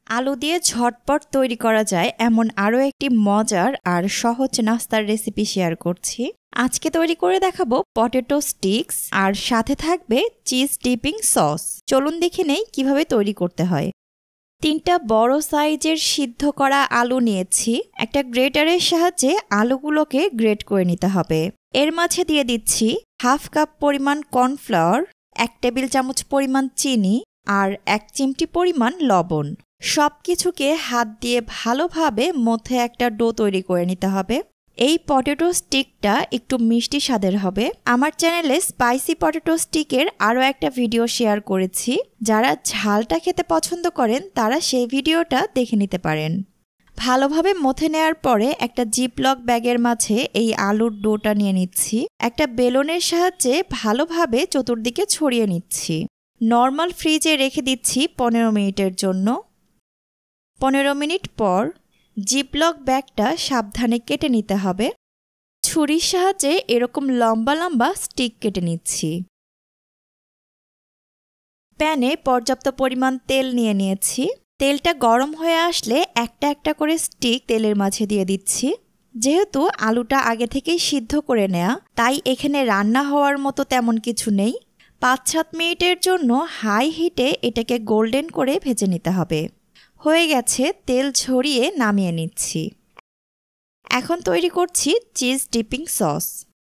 আলু দিয়ে ঝটপট তৈরি করা যায় এমন আরও একটি মজার আর সহজ নাস্তার রেসিপি শেয়ার করছি। আজকে তৈরি করে দেখাবো পটেটো স্টিক্স, আর সাথে থাকবে চিজ ডিপিং সস। চলুন দেখে নেই কিভাবে তৈরি করতে হয়। 3টা বড় সাইজের সিদ্ধ করা আলু নিয়েছি। একটা গ্রেটারের সাহায্যে আলুগুলোকে গ্রেট করে নিতে হবে। এর মাঝে দিয়ে দিচ্ছি 1/2 কাপ পরিমাণ কর্নফ্লাওয়ার, 1 টেবিল চামচ পরিমাণ চিনি আর 1 চিমটি পরিমাণ লবণ। সবকিছুকে হাত দিয়ে ভালোভাবে মধ্যে একটা ডো তৈরি করে নিতে হবে। এই পটেটো স্টিকটা একটু মিষ্টি স্বাদের হবে। আমার চ্যানেলে স্পাইসি পটেটো স্টিকের আরও একটা ভিডিও শেয়ার করেছি। যারা ঝালটা খেতে পছন্দ করেন তারা সেই ভিডিওটা দেখে নিতে পারেন। ভালোভাবে মথে নেওয়ার পরে একটা জিপলক ব্যাগের মাঝে এই আলুর ডোটা নিয়ে নিচ্ছি। একটা বেলনের সাহায্যে ভালোভাবে চতুর্দিকে ছড়িয়ে নিচ্ছি। নর্মাল ফ্রিজে রেখে দিচ্ছি 15 মিনিটের জন্য। 15 মিনিট পর জিপলক ব্যাগটা সাবধানে কেটে নিতে হবে। ছুরির সাহায্যে এরকম লম্বা লম্বা স্টিক কেটে নিচ্ছি। প্যানে পর্যাপ্ত পরিমাণ তেল নিয়ে নিয়েছি। তেলটা গরম হয়ে আসলে একটা একটা করে স্টিক তেলের মাঝে দিয়ে দিচ্ছি। যেহেতু আলুটা আগে থেকেই সিদ্ধ করে নেওয়া, তাই এখানে রান্না হওয়ার মতো তেমন কিছু নেই। 5-7 মিনিটের জন্য হাই হিটে এটাকে গোল্ডেন করে ভেজে নিতে হবে। হয়ে গেছে, তেল ঝরিয়ে নামিয়ে নিচ্ছি। এখন তৈরি করছি চিজ ডিপিং সস।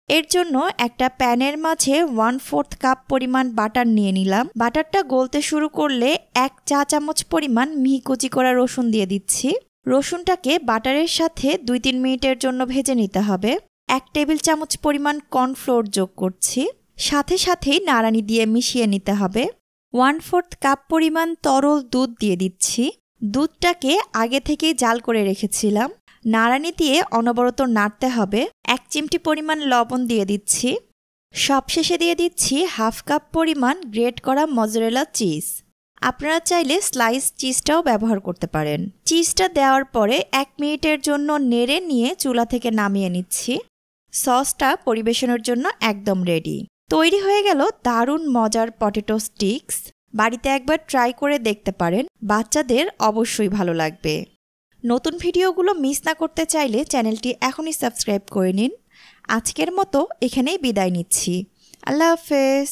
এর জন্য একটা প্যানের মাঝে 1/4 কাপ পরিমাণ বাটার নিয়ে নিলাম। বাটারটা গলতে শুরু করলে 1 চা চামচ পরিমাণ মিহি কুচি করা রসুন দিয়ে দিচ্ছি। রসুনটাকে বাটারের সাথে 2-3 মিনিটের জন্য ভেজে নিতে হবে। 1 টেবিল চামচ পরিমাণ কর্নফ্লোর যোগ করছি। সাথে সাথেই নাড়ানি দিয়ে মিশিয়ে নিতে হবে। 1/4 কাপ পরিমাণ তরল দুধ দিয়ে দিচ্ছি। দুধটাকে আগে থেকেই জাল করে রেখেছিলাম। নাড়ানি দিয়ে অনবরত নাড়তে হবে। 1 চিমটি পরিমাণ লবণ দিয়ে দিচ্ছি। সবশেষে দিয়ে দিচ্ছি 1/2 কাপ পরিমাণ গ্রেট করা মজরেলা চিজ। আপনারা চাইলে স্লাইস চিজটাও ব্যবহার করতে পারেন। চিজটা দেওয়ার পরে 1 মিনিটের জন্য নেড়ে নিয়ে চুলা থেকে নামিয়ে নিচ্ছি। সসটা পরিবেশনের জন্য একদম রেডি। তৈরি হয়ে গেল দারুণ মজার পটেটো স্টিক্স। বাড়িতে একবার ট্রাই করে দেখতে পারেন, বাচ্চাদের অবশ্যই ভালো লাগবে। নতুন ভিডিওগুলো মিস না করতে চাইলে চ্যানেলটি এখনই সাবস্ক্রাইব করে নিন। আজকের মতো এখানেই বিদায় নিচ্ছি। আল্লাহ হাফেজ।